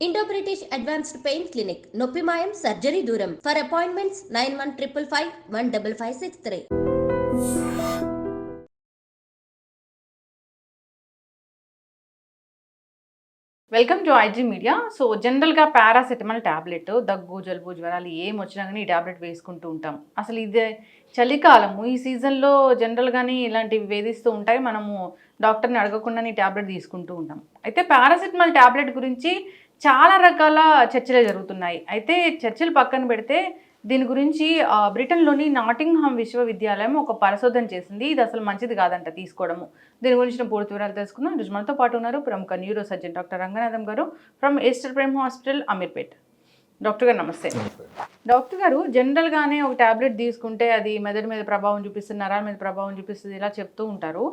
Indo British advanced pain clinic నొప్పి మాయం surgery దూరం for appointments 9155515563. Welcome to IG media. So జనరల్గా paracetamol tablet దగ్గు జలుబు జ్వరాలు ఏం వచ్చినా కానీ ఈ ట్యాబ్లెట్ వేసుకుంటూ ఉంటాం. అసలు ఇదే చలికాలము, ఈ సీజన్లో జనరల్గానే ఇలాంటివి వేధిస్తూ ఉంటాయి. మనము డాక్టర్ని అడగకుండానే ఈ ట్యాబ్లెట్ తీసుకుంటూ ఉంటాం. అయితే పారాసెటమాల్ ట్యాబ్లెట్ గురించి చాలా రకాల చర్చలు జరుగుతున్నాయి. అయితే చర్చలు పక్కన పెడితే దీని గురించి బ్రిటన్లోని నాటింగ్హామ్ విశ్వవిద్యాలయం ఒక పరిశోధన చేసింది. ఇది అసలు మంచిది కాదంట తీసుకోవడము. దీని గురించిన పూర్తి వివరాలు తెలుసుకుందాం. ఈరోజు మనతో పాటు ఉన్నారు ప్రముఖ న్యూరో సర్జన్ డాక్టర్ రంగనాథం గారు from Easter prime hospital, Ameerpet. Doctor గారు నమస్తే. డాక్టర్ గారు, జనరల్గానే ఒక ట్యాబ్లెట్ తీసుకుంటే అది మెదడు మీద ప్రభావం చూపిస్తుంది, నరాల మీద ప్రభావం చూపిస్తుంది, ఇలా చెప్తూ ఉంటారు.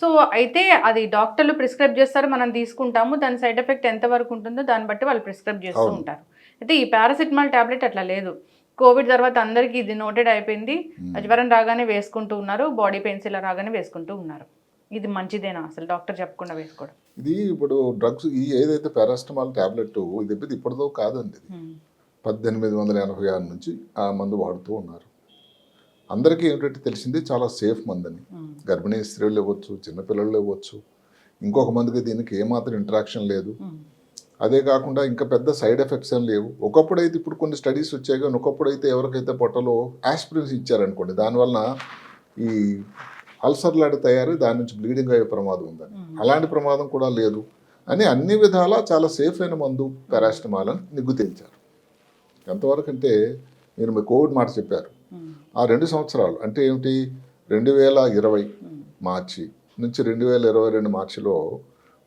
సో అయితే అది డాక్టర్లు ప్రిస్క్రైబ్ చేస్తారు, మనం తీసుకుంటాము. దాని సైడ్ ఎఫెక్ట్ ఎంతవరకు ఉంటుందో దాన్ని బట్టి వాళ్ళు ప్రిస్క్రైబ్ చేస్తూ ఉంటారు. అయితే ఈ పారాసెటమాల్ ట్యాబ్లెట్ అట్లా లేదు. కోవిడ్ తర్వాత అందరికీ ఇది నోటెడ్ అయిపోయింది. జ్వరం రాగానే వేసుకుంటూ ఉన్నారు, బాడీ పెయిన్స్ ఇలా రాగానే వేసుకుంటూ ఉన్నారు. ఇది మంచిదేనా అసలు డాక్టర్ చెప్పకుండా వేసుకోవడం? ఇది ఇప్పుడు డ్రగ్స్ ఏదైతే పారాసిటమాల్ ట్యాబ్లెట్ ఇది ఇప్పటిదో కాదండి. 1886 నుంచి ఆ మందు వాడుతూ ఉన్నారు. అందరికీ ఏమిటంటే తెలిసింది చాలా సేఫ్ మందని. గర్భిణీ స్త్రీలు ఇవ్వచ్చు, చిన్నపిల్లలు ఇవ్వచ్చు. ఇంకొక మందుకి దీనికి ఏమాత్రం ఇంటరాక్షన్ లేదు. అదే కాకుండా ఇంకా పెద్ద సైడ్ ఎఫెక్ట్స్ ఏం లేవు. ఒకప్పుడైతే ఇప్పుడు కొన్ని స్టడీస్ వచ్చాయి కానీ ఒకప్పుడైతే ఎవరికైతే పొట్టలో ఆస్పిరిన్స్ ఇచ్చారనుకోండి, దానివల్ల ఈ అల్సర్ లాంటి తయారు, దాని నుంచి బ్లీడింగ్ అయ్యే ప్రమాదం ఉందని. అలాంటి ప్రమాదం కూడా లేదు అని అన్ని విధాలా చాలా సేఫ్ అయిన మందు పారాసిటమాల్ అని నిగ్గు తేల్చారు. ఎంతవరకు అంటే మీరు మీ కోవిడ్ మాట చెప్పారు. ఆ 2 సంవత్సరాలు అంటే ఏమిటి, 2020 మార్చి నుంచి 2022 మార్చిలో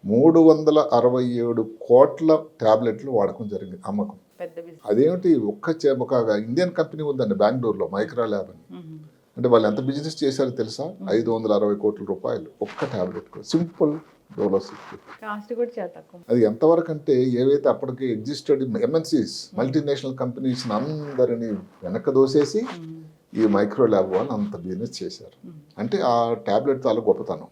367 కోట్ల ట్యాబ్లెట్లు వాడకం జరిగింది, అమ్మకం. అదేమిటి, ఒక ఇండియన్ కంపెనీ ఉందండి బెంగళూరులో, మైక్రా ల్యాబ్ అని. అంటే వాళ్ళు ఎంత బిజినెస్ చేశారో తెలుసా? 560 కోట్ల రూపాయలు ఒక్క ట్యాబ్లెట్, సింపుల్ డోలోస్. అది ఎంతవరకు అంటే ఏవైతే అప్పటికి ఎగ్జిస్టెడ్ ఎంఎన్సీస్, మల్టీనేషనల్ కంపెనీస్ అందరినీ వెనక్కి దోసేసి ఈ మైక్రో ల్యాబ్ వాళ్ళు అంత బిజినెస్ చేశారు. అంటే ఆ ట్యాబ్లెట్ చాలా గొప్పతనం.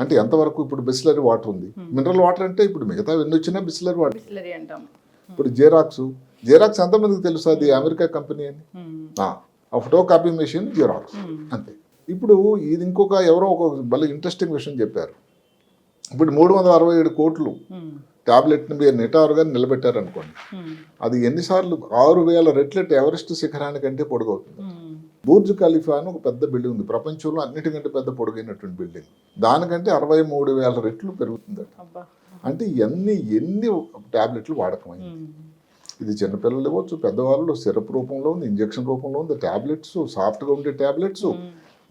అంటే ఎంతవరకు ఇప్పుడు బిస్లరీ వాటర్ ఉంది, మినరల్ వాటర్ అంటే ఇప్పుడు మిగతా ఎన్ని వచ్చినా బిస్లరీ వాటర్ అంటాం. ఇప్పుడు జిరాక్స్ ఎంతమందికి తెలుసు? అది అమెరికా కంపెనీ అని. ఆ ఫోటో కాపీ మెషిన్ జిరాక్స్ అంతే. ఇప్పుడు ఇది ఇంకొక ఎవరో ఒక భలే ఇంట్రెస్టింగ్ విషయం చెప్పారు. ఇప్పుడు 367 కోట్లు ట్యాబ్లెట్ని మీరు నిటారుగా నిలబెట్టారనుకోండి, అది ఎన్నిసార్లు 6000 రెట్లెట్ ఎవరెస్ట్ శిఖరానికంటే పొడుగవుతుంది. బూర్జ్ ఖలీఫా అని ఒక పెద్ద బిల్డింగ్ ఉంది, ప్రపంచంలో అన్నిటికంటే పెద్ద పొడుగైనటువంటి బిల్డింగ్. దానికంటే 63,000 రెట్లు పెరుగుతుందట. అంటే ఎన్ని ట్యాబ్లెట్లు వాడకమైంది. ఇది చిన్నపిల్లలు ఇవ్వచ్చు, పెద్దవాళ్ళు సిరప్ రూపంలో ఉంది, ఇంజక్షన్ రూపంలో ఉంది, ట్యాబ్లెట్స్ సాఫ్ట్గా ఉండే ట్యాబ్లెట్స్.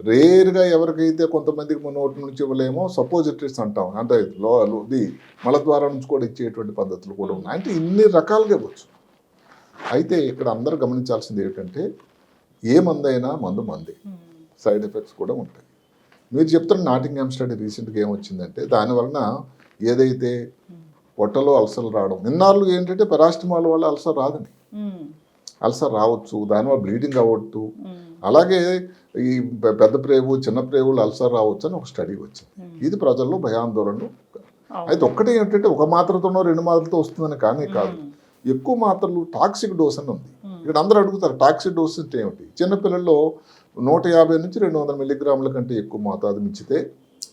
రేర్గా ఎవరికైతే కొంతమందికి నోటి నుంచి ఇవ్వలేమో సపోజిటరీస్ అంటాం, అంటే ఇది మలద్వారా నుంచి కూడా ఇచ్చేటువంటి పద్ధతులు కూడా ఉన్నాయి. అంటే ఇన్ని రకాలుగా ఇవ్వచ్చు. అయితే ఇక్కడ అందరూ గమనించాల్సింది ఏంటంటే ఏ మందైనా మందే, సైడ్ ఎఫెక్ట్స్ కూడా ఉంటాయి. మీరు చెప్తున్న నాటింగ్హామ్ స్టడీ రీసెంట్గా ఏమొచ్చిందంటే దానివలన ఏదైతే పొట్టలో అల్సర్లు రావడం, నిన్నాళ్ళు ఏంటంటే పారాసిటమాల్ వల్ల అల్సర్ రాదని, అల్సర్ రావచ్చు, దానివల్ల బ్లీడింగ్ అవ్వద్దు. అలాగే ఈ పెద్ద ప్రేవు చిన్న ప్రేవులు అల్సర్ రావచ్చు అని ఒక స్టడీ వచ్చింది. ఇది ప్రజల్లో భయాందోళనలు. అయితే ఒక్కటే ఏంటంటే ఒక మాత్రతోనో 2 మాత్రలతో వస్తుందని కానీ కాదు, ఎక్కువ మాత్రలు టాక్సిక్ డోస్ అని ఉంది. ఇక్కడ అందరూ అడుగుతారు టాక్సిక్ డోస్ అంటే ఏమిటి? చిన్నపిల్లల్లో 150 నుంచి 200 మిల్లీగ్రాముల కంటే ఎక్కువ మోతాదు మించితే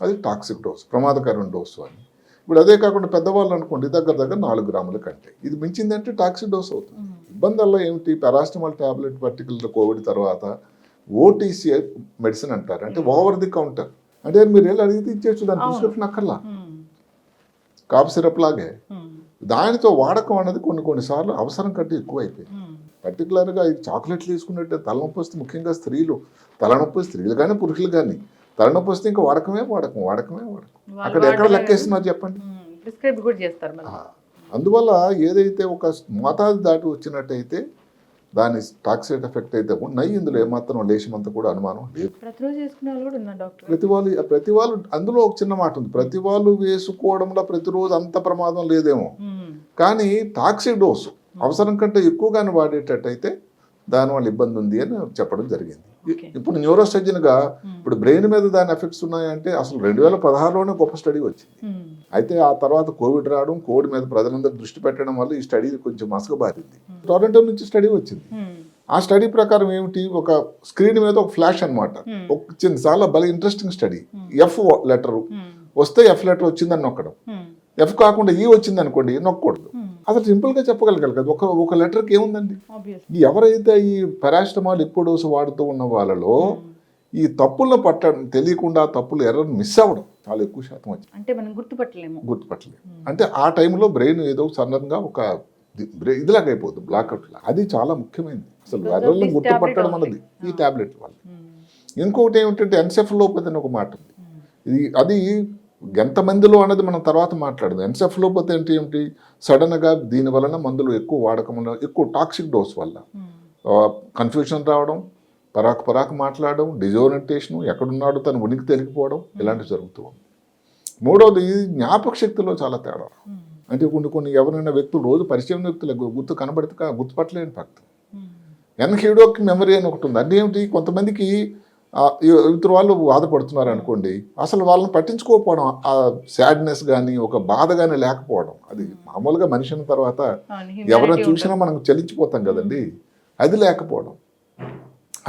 అది టాక్సిక్ డోస్, ప్రమాదకరమైన డోసు అని. ఇప్పుడు అదే కాకుండా పెద్దవాళ్ళు అనుకోండి దగ్గర 4 గ్రాముల కంటే ఇది మించిందంటే టాక్సిక్ డోస్ అవుతుంది. ఇబ్బందుల్లో ఏమిటి, పారాసిటమాల్ ట్యాబ్లెట్ పర్టికులర్ కోవిడ్ తర్వాత ఓటీసీ మెడిసిన్ అంటారు, అంటే ఓవర్ ది కౌంటర్. అంటే మీరు వెళ్ళి అడిగితే ఇచ్చేచ్చు, దాని ప్రిస్క్రిప్షన్ అక్కర్లా, కాఫ్ సిరప్ లాగే. దానితో వాడకం అనేది కొన్నిసార్లు అవసరం కంటే ఎక్కువ అయిపోయింది. పర్టికులర్గా ఈ చాక్లెట్లు తీసుకున్నట్టే తలనొప్పి వస్తే, ముఖ్యంగా స్త్రీలు కానీ పురుషులు కానీ తలనొప్పి వస్తే ఇంకా వాడకమే అక్కడ ఎక్కడ లెక్కేస్తున్నారు చెప్పండి. అందువల్ల ఏదైతే ఒక మోతాదు దాటి వచ్చినట్టయితే దాని టాక్సిక్ ఎఫెక్ట్ అయితే ఉన్నాయి. ఇందులో ఏమాత్రం లేశమంతా కూడా అనుమానం లేదు. ప్రతి వాళ్ళు అందులో ఒక చిన్న మాట ఉంది, ప్రతి వాళ్ళు వేసుకోవడంలో ప్రతిరోజు అంత ప్రమాదం లేదేమో, కానీ టాక్సిక్ డోసు అవసరం కంటే ఎక్కువగానే వాడేటట్టయితే దానివల్ల ఇబ్బంది ఉంది అని చెప్పడం జరిగింది. Okay. ఇప్పుడు న్యూరో సర్జన్గా ఇప్పుడు బ్రెయిన్ మీద దాని ఎఫెక్ట్స్ ఉన్నాయంటే అసలు 2016లోనే గొప్ప స్టడీ వచ్చింది. అయితే ఆ తర్వాత కోవిడ్ రావడం, కోవిడ్ మీద ప్రజలందరూ దృష్టి పెట్టడం వల్ల ఈ స్టడీ కొంచెం మసకబారింది. టొరంటో నుంచి స్టడీ వచ్చింది. ఆ స్టడీ ప్రకారం ఏమిటి, ఒక స్క్రీన్ మీద ఒక ఫ్లాష్ అనమాట, ఒక చిన్న చాలా భలే ఇంట్రెస్టింగ్ స్టడీ. ఎఫ్ లెటర్ వస్తే ఎఫ్ లెటర్ వచ్చిందని నొక్కడం, ఎఫ్ కాకుండా ఈ వచ్చింది అనుకోండి నొక్కకూడదు. అసలు సింపుల్ గా చెప్పగలగాలి కదా, ఒక లెటర్కి ఏముందండి. ఎవరైతే ఈ పారాసిటమాల్ ఎక్కువ డోసు వాడుతూ ఉన్న వాళ్ళలో ఈ తప్పులను పట్టడం తెలియకుండా తప్పులు ఎర్రర్ మిస్ అవ్వడం చాలా ఎక్కువ శాతం వచ్చింది. అంటే మనం గుర్తుపట్టలేము. అంటే ఆ టైంలో బ్రెయిన్ ఏదో సన్నగా ఒక ఇదిలాగా అయిపోతుంది, బ్లాక్అవుట్ లాగా. అది చాలా ముఖ్యమైనది అసలు ఎర్రర్లను గుర్తుపట్టడం అన్నది ఈ టాబ్లెట్ వల్ల. ఇంకొకటి ఏమిటంటే ఎన్సెఫలోపతి అని ఒక మాట ఉంది. అది ఎంతమందిలో అన్నది మనం తర్వాత మాట్లాడదు. ఎన్సెఫలోపతి అంటే ఏమిటి, సడన్గా దీని వలన మందులు ఎక్కువ వాడకం, ఎక్కువ టాక్సిక్ డోస్ వల్ల కన్ఫ్యూషన్ రావడం, పరాకు మాట్లాడడం, డిజోరియంటేషన్, ఎక్కడున్నాడో తను ఉనికి తెలిగిపోవడం, ఇలాంటివి జరుగుతూ ఉంది. మూడవది జ్ఞాపక శక్తిలో చాలా తేడా. అంటే కొన్ని ఎవరైనా వ్యక్తులు రోజు పరిచయం వ్యక్తులు కనబడితే గుర్తుపట్టలేని భక్తి. ఎన్హీడోక్ మెమరీ అని ఒకటి ఉంది. అంటే ఏమిటి, కొంతమందికి ఇతరు వాళ్ళు బాధపడుతున్నారు అనుకోండి, అసలు వాళ్ళని పట్టించుకోకపోవడం, ఆ సాడ్నెస్ కానీ ఒక బాధ కానీ లేకపోవడం. అది మామూలుగా మనిషిన తర్వాత ఎవరైనా చూసినా మనం చలించిపోతాం కదండి, అది లేకపోవడం.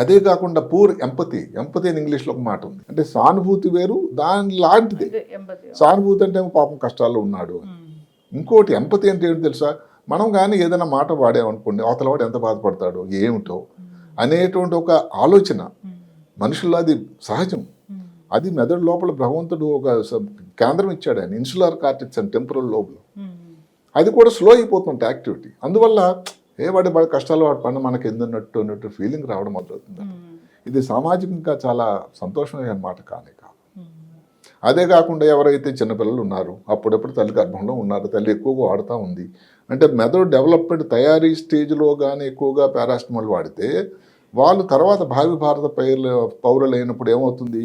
అదే కాకుండా పూర్ ఎంపతి అని ఇంగ్లీష్లో ఒక మాట ఉంది. అంటే సానుభూతి వేరు, దాని లాంటిది. సానుభూతి అంటే పాపం కష్టాల్లో ఉన్నాడు. ఇంకోటి ఎంపతి అంటే ఏంటి తెలుసా, మనం కానీ ఏదైనా మాట వాడామనుకోండి, అవతల వాడు ఎంత బాధపడతాడో ఏమిటో అనేటువంటి ఒక ఆలోచన మనుషుల్లో అది సహజం. అది మెదడు లోపల భగవంతుడు ఒక కేంద్రం ఇచ్చాడు ఆయన, ఇన్సులర్ కార్టెక్స్ అండ్ టెంపరల్ లోబ్లో. అది కూడా స్లో అయిపోతుంది యాక్టివిటీ. అందువల్ల వాడి కష్టాలు వాడి పని మనకి అన్నట్టు ఫీలింగ్ రావడం మొదలవుతుంది. ఇది సామాజికంగా చాలా సంతోషమైన మాట కాదు. అదే కాకుండా ఎవరైతే చిన్నపిల్లలు ఉన్నారు, అప్పుడప్పుడు తల్లి గర్భంలో ఉన్నారు, తల్లి ఎక్కువగా వాడుతూ ఉంది అంటే మెదడు డెవలప్మెంట్ తయారీ స్టేజ్లో కానీ ఎక్కువగా పారాసిటమాల్ వాడితే వాళ్ళు తర్వాత భావి భారత పౌరులు అయినప్పుడు ఏమవుతుంది,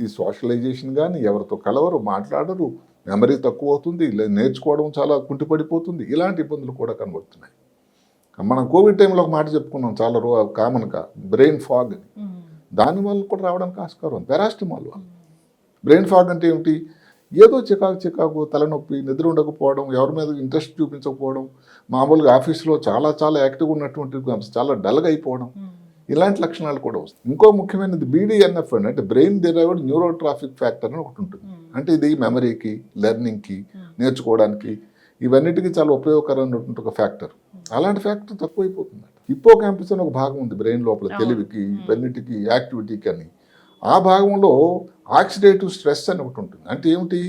ఈ సోషలైజేషన్ కానీ, ఎవరితో కలవరు, మాట్లాడరు, మెమరీ తక్కువ అవుతుంది, నేర్చుకోవడం చాలా కుంటిపడిపోతుంది. ఇలాంటి ఇబ్బందులు కూడా కనబడుతున్నాయి. మనం కోవిడ్ టైంలో ఒక మాట చెప్పుకున్నాం చాలా కామన్గా, బ్రెయిన్ ఫాగ్ అని. దానివల్ల కూడా రావడానికి ఆస్కారం ఉంది పారాసిటమాల్ వల్ల. బ్రెయిన్ ఫాగ్ అంటే ఏమిటి, ఏదో చికాకు తలనొప్పి, నిద్ర ఉండకపోవడం, ఎవరి మీద ఇంట్రెస్ట్ చూపించకపోవడం, మామూలుగా ఆఫీస్లో చాలా యాక్టివ్గా ఉన్నటువంటి చాలా డల్గా అయిపోవడం, ఇలాంటి లక్షణాలు కూడా వస్తాయి. ఇంకో ముఖ్యమైనది BDNF అంటే బ్రెయిన్ డిరైవ్డ్ న్యూరోట్రాఫిక్ ఫ్యాక్టర్ అని ఒకటి ఉంటుంది. అంటే ఇది మెమరీకి, లెర్నింగ్కి, నేర్చుకోవడానికి, ఇవన్నిటికీ చాలా ఉపయోగకరమైనటువంటి ఒక ఫ్యాక్టర్. అలాంటి ఫ్యాక్టర్ తక్కువైపోతుంది. హిప్పోకాంపస్ అని ఒక భాగం ఉంది బ్రెయిన్ లోపల, తెలివికి, ఇవన్నిటికి, యాక్టివిటీకి అని. ఆ భాగంలో ఆక్సిడేటివ్ స్ట్రెస్ అని ఒకటి ఉంటుంది. అంటే ఏమిటి,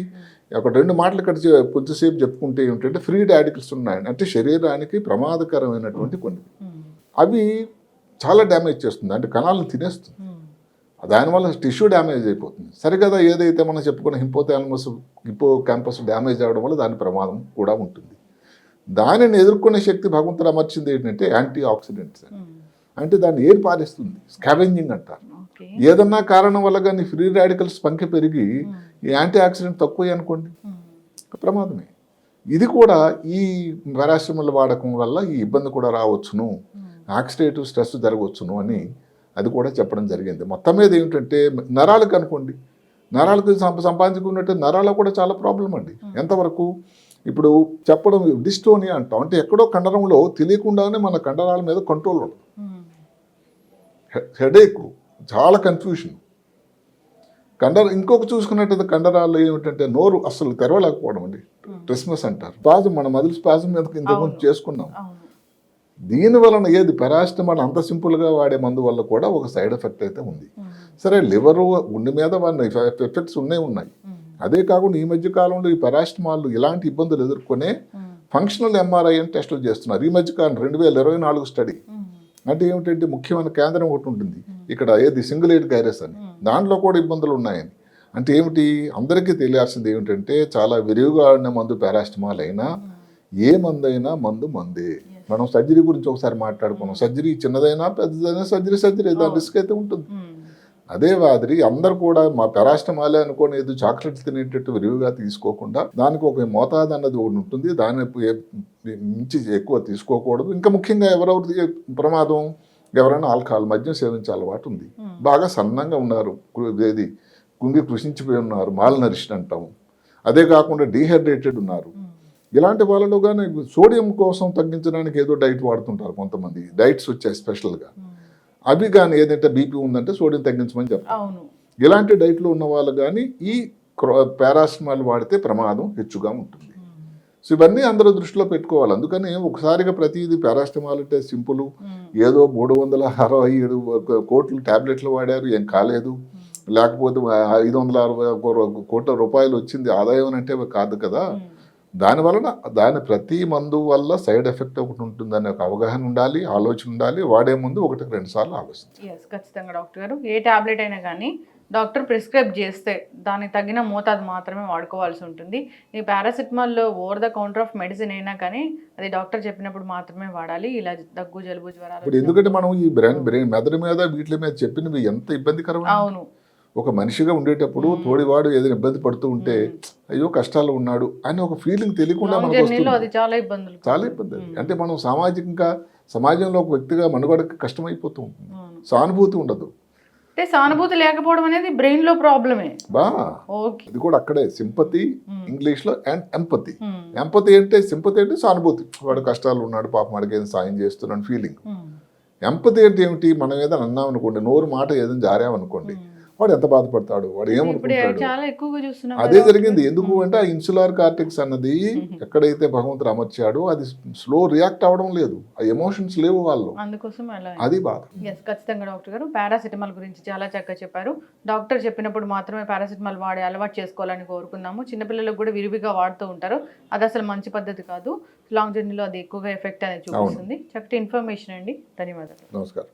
ఒక 2 మాటలు ఇక్కడ కొద్దిసేపు చెప్పుకుంటే ఏమిటంటే, ఫ్రీ రాడికల్స్ ఉన్నాయి, అంటే శరీరానికి ప్రమాదకరమైనటువంటి కొన్ని, అవి చాలా డ్యామేజ్ చేస్తుంది, అంటే కణాలను తినేస్తుంది. దానివల్ల టిష్యూ డ్యామేజ్ అయిపోతుంది. సరిగదా ఏదైతే మనం చెప్పుకున్న హిప్పోకాంపస్ డ్యామేజ్ అవ్వడం వల్ల దాని ప్రమాదం కూడా ఉంటుంది. దానిని ఎదుర్కొనే శక్తి భగవంతుడు అమర్చింది ఏంటంటే యాంటీ ఆక్సిడెంట్స్. అంటే దాన్ని ఏర్ పారేస్తుంది, స్కావెంజింగ్ అంటారు. ఏదన్నా కారణం వల్ల కానీ ఫ్రీ రాడికల్స్ సంఖ్య పెరిగి ఈ యాంటీ ఆక్సిడెంట్ తక్కువ అనుకోండి, ప్రమాదమే. ఇది కూడా ఈ పారాసిటమాల్ వాడకం వల్ల ఈ ఇబ్బంది కూడా రావచ్చును, ఆక్సిడేటివ్ స్ట్రెస్ జరగవచ్చును అని అది కూడా చెప్పడం జరిగింది. మొత్తం మీద ఏమిటంటే, నరాలకు అనుకోండి, నరాలకు సంపాదించుకున్నట్టు నరాలకు కూడా చాలా ప్రాబ్లం అండి. ఎంతవరకు ఇప్పుడు చెప్పడం డిస్టోనియా అంటాం, అంటే ఎక్కడో కండరంలో తెలియకుండానే మన కండరాల మీద కంట్రోల్ ఉండదు, హెడేక్, చాలా కన్ఫ్యూషన్. ఇంకొక చూసుకున్నట్టయితే కండరాలు ఏమిటంటే నోరు అసలు తెరవలేకపోవడం అండి, ట్రిస్మస్ అంటారు. స్పాజం, మన మదిలి స్పాజం మీద ఇంతకుముందు చేసుకున్నాం. దీని వలన ఏది పారాసిటమాల్ అంత సింపుల్గా వాడే మందు వల్ల కూడా ఒక సైడ్ ఎఫెక్ట్ అయితే ఉంది. సరే, లివరు, గుండె మీద ఎఫెక్ట్స్ ఉన్నాయి. అదే కాకుండా ఈ మధ్య కాలంలో ఈ పారాసిటమాల్ ఇలాంటి ఇబ్బందులు ఎదుర్కొనే ఫంక్షనల్ MRI అని టెస్టులు చేస్తున్నారు. ఈ మధ్య కాలం 2024 స్టడీ. అంటే ఏమిటంటే, ముఖ్యమైన కేంద్రం ఒకటి ఉంటుంది ఇక్కడ, ఏది సింగిలేట్ గైరస్ అని, దాంట్లో కూడా ఇబ్బందులు ఉన్నాయని. అంటే ఏమిటి, అందరికీ తెలియాల్సింది ఏమిటంటే, చాలా విరివిగా ఆడిన మందు పారాసిటమాల్ అయినా, ఏ మందు అయినా మందే. మనం సర్జరీ గురించి ఒకసారి మాట్లాడుకున్నాం. సర్జరీ చిన్నదైనా పెద్దదైనా సర్జరీ దాని రిస్క్ అయితే ఉంటుంది. అదే మాదిరి అందరు కూడా మా పారాసిటమాలే అనుకోని ఏదో చాక్లెట్స్ తినేటట్టు విరివిగా తీసుకోకుండా, దానికి ఒక మోతాదు అన్నది ఒకటి ఉంటుంది, దాన్ని మించి ఎక్కువ తీసుకోకూడదు. ఇంకా ముఖ్యంగా ఎవరెవరి ప్రమాదం, ఎవరైనా ఆల్కహాల్ మద్యం సేవించే అలవాటు ఉంది, బాగా సన్నంగా ఉన్నారు, ఏది కుంగి కృషించిపోయి ఉన్నారు, మాల్ నరిషన్ అంటాము, అదే కాకుండా డీహైడ్రేటెడ్ ఉన్నారు, ఇలాంటి వాళ్ళలో కానీ సోడియం కోసం తగ్గించడానికి ఏదో డైట్ వాడుతుంటారు కొంతమంది, డైట్స్ వచ్చాయి స్పెషల్గా, అవి కానీ ఏదంటే బీపీ ఉందంటే సోడియం తగ్గించమని చెప్తారు. ఇలాంటి డైట్లో ఉన్న వాళ్ళు కానీ ఈ పారాసిటమాల్ వాడితే ప్రమాదం హెచ్చుగా ఉంటుంది. సో ఇవన్నీ అందరూ దృష్టిలో పెట్టుకోవాలి. అందుకని ఒకసారిగా ప్రతిదీ పారాసిటమాల్ అంటే సింపుల్, ఏదో 367 కోట్లు ట్యాబ్లెట్లు వాడారు ఏం కాలేదు, లేకపోతే 560 కోట్ల రూపాయలు వచ్చింది ఆదాయం అంటే కాదు కదా. దాని ప్రతి మందు వల్ల సైడ్ ఎఫెక్ట్ ఒకటి ఉంటుందనే ఒక అవగాహన ఉండాలి, ఆలోచన ఉండాలి, వాడే ముందు 1-2 సార్లు ఆలోచించాలి. ఖచ్చితంగా డాక్టర్ గారు, ఏ టాబ్లెట్ అయినా కానీ డాక్టర్ ప్రిస్క్రైబ్ చేస్తే దానికి తగిన మోతాదు మాత్రమే వాడుకోవాల్సి ఉంటుంది. ఈ పారాసిటమాల్లో over the counter of medicine అయినా కానీ అది డాక్టర్ చెప్పినప్పుడు మాత్రమే వాడాలి. ఇలా దగ్గు జలుబు జ్వరాలు ఇప్పుడు ఎందుకంటే మనం ఈ బ్రెయిన్ మెదడు మీద వీటి మీద చెప్పినవి ఎంత ఇబ్బందికరం. అవును, ఒక మనిషిగా ఉండేటప్పుడు తోడివాడు ఏదైనా ఇబ్బంది పడుతూ ఉంటే అయ్యో కష్టాలు ఉన్నాడు అని ఒక ఫీలింగ్ తెలియకుండా మనకు వస్తుంది. చాలా ఇబ్బంది. అంటే మనం సామాజికంగా సమాజంలో ఒక వ్యక్తిగా మనుగడకి కష్టమైపోతూ ఉంటుంది, సానుభూతి ఉండదు. అంటే సానుభూతి లేకపోవడం అనేది బ్రెయిన్ లో ప్రాబ్లమే. అది కూడా అక్కడే సింపతి ఇంగ్లీష్ లో అండ్ ఎంపతి. ఎంపతి అంటే సింపతి అంటే సానుభూతి, వాడు కష్టాలు ఉన్నాడు పాపం వాడికి ఏదైనా సాయం చేస్తున్నాడు ఫీలింగ్. ఎంపతి అంటే ఏమిటి, మనం ఏదైనా అన్నాం అనుకోండి, నోరు మాట ఏదైనా జారామనుకోండి, వాడు ఎంత బాధపడతాడు, వాడు ఏమనుకుంటాడు. అదే జరిగింది. ఎందుకు అంటే ఆ ఇన్సులార్ కార్టెక్స్ అన్నది ఎక్కడైతే భగవంతుడు అమర్చాడో అది స్లో రియాక్ట్ అవ్వడం లేదు, ఆ ఎమోషన్స్ లేవు వాళ్ళు, అందుకోసం అది బాధ. ఖచ్చితంగా డాక్టర్ గారు పారాసిటమాల్ గురించి చాలా చక్కగా చెప్పారు. డాక్టర్ చెప్పినప్పుడు మాత్రమే పారాసిటమాల్ వాడే అలవాటు చేసుకోవాలని కోరుకున్నాము. చిన్నపిల్లలకు కూడా విరివిగా వాడుతూ ఉంటారు, అది అసలు మంచి పద్ధతి కాదు. లాంగ్ జర్నీలో అది ఎక్కువగా ఎఫెక్ట్ అనేది చూపిస్తుంది. చక్కటి ఇన్ఫర్మేషన్ అండి, ధన్యవాదాలు. నమస్కారం.